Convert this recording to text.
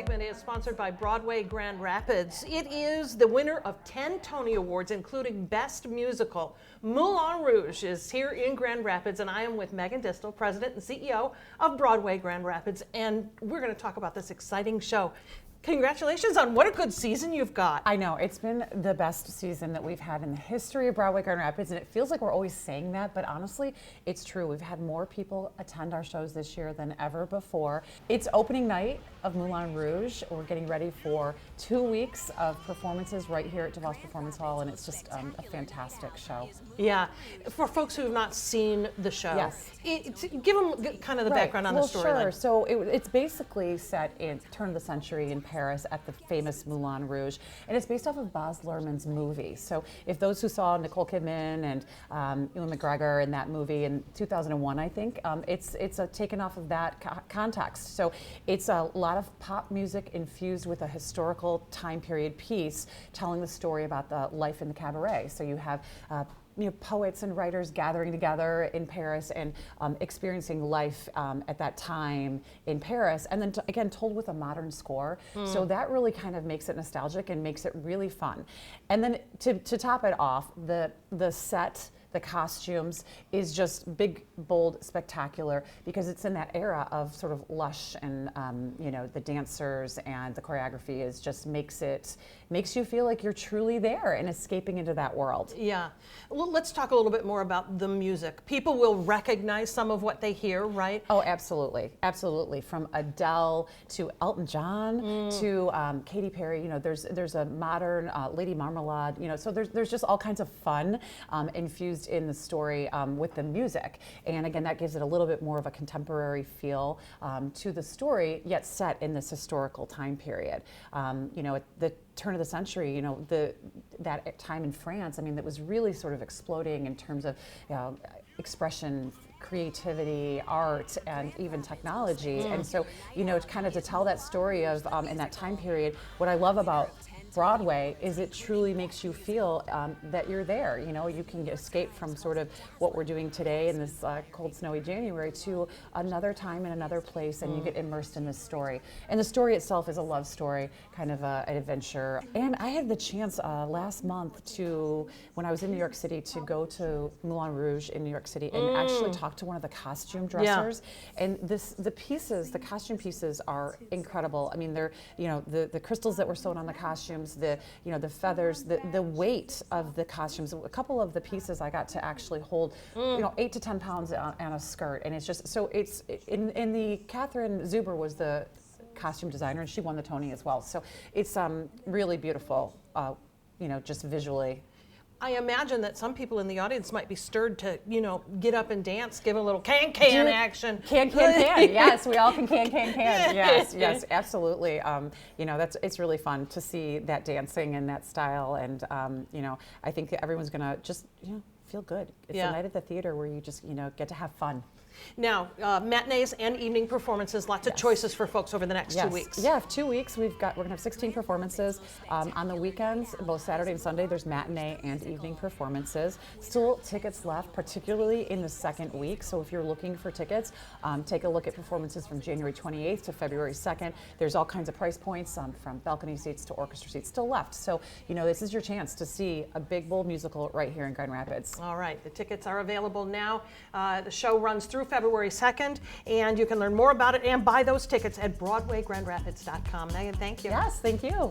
segment is sponsored by Broadway Grand Rapids. It is the winner of 10 Tony Awards, including Best Musical. Moulin Rouge is here in Grand Rapids, and I am with Megan Distel, President and CEO of Broadway Grand Rapids, and we're going to talk about this exciting show. Congratulations on what a good season you've got. I know, it's been the best season that we've had in the history of Broadway Grand Rapids, and it feels like we're always saying that, but honestly, it's true. We've had more people attend our shows this year than ever before. It's opening night of Moulin Rouge. We're getting ready for 2 weeks of performances right here at DeVos Performance Hall, and it's just a fantastic show. Yeah, for folks who have not seen the show, yes. Give them kind of the background on the storyline. Sure. So it's basically set in turn of the century in Paris at the famous Moulin Rouge, and it's based off of Baz Luhrmann's movie. So if those who saw Nicole Kidman and Ewan McGregor in that movie in 2001, I think, it's taken off of that context. So it's a lot of pop music infused with a historical time period piece telling the story about the life in the cabaret. So you have poets and writers gathering together in Paris and experiencing life at that time in Paris, and then again told with a modern score. So that really kind of makes it nostalgic and makes it really fun. And then to top it off, the set, the costumes is just big, bold, spectacular, because it's in that era of sort of lush, and the dancers and the choreography is just makes you feel like you're truly there and escaping into that world. Yeah. Well, let's talk a little bit more about the music. People will recognize some of what they hear, right? Oh, absolutely, absolutely. From Adele to Elton John to Katy Perry. There's a modern Lady Marmalade. So there's just all kinds of fun infused in the story with the music, and again that gives it a little bit more of a contemporary feel to the story, yet set in this historical time period. At the turn of the century, that time in France, that was really sort of exploding in terms of expression, creativity, art, and even technology. And so, kind of to tell that story of in that time period, what I love about Broadway is it truly makes you feel that you're there. You can escape from sort of what we're doing today in this cold, snowy January to another time in another place, and you get immersed in this story. And the story itself is a love story, kind of an adventure. And I had the chance last month when I was in New York City, to go to Moulin Rouge in New York City and actually talk to one of the costume dressers. Yeah. And the costume pieces are incredible. They're, the crystals that were sewn on the costumes, the feathers, the weight of the costumes. A couple of the pieces I got to actually hold 8 to 10 pounds on a skirt, and it's just so it's in the Catherine Zuber was the costume designer, and she won the Tony as well. So it's really beautiful, just visually. I imagine that some people in the audience might be stirred to, get up and dance, give a little can action. Can. Yes, we all can. Yes, absolutely. It's really fun to see that dancing and that style, and I think everyone's gonna just feel good. It's a night at the theater where you just get to have fun. Now, matinees and evening performances, lots of choices for folks over the next 2 weeks. Yeah, 2 weeks. We're going to have 16 performances. On the weekends, both Saturday and Sunday, there's matinee and evening performances. Still tickets left, particularly in the second week. So if you're looking for tickets, take a look at performances from January 28th to February 2nd. There's all kinds of price points, from balcony seats to orchestra seats still left. So, this is your chance to see a big, bold musical right here in Grand Rapids. All right, the tickets are available now. The show runs through February 2nd, and you can learn more about it and buy those tickets at BroadwayGrandRapids.com. Megan, thank you. Yes, thank you.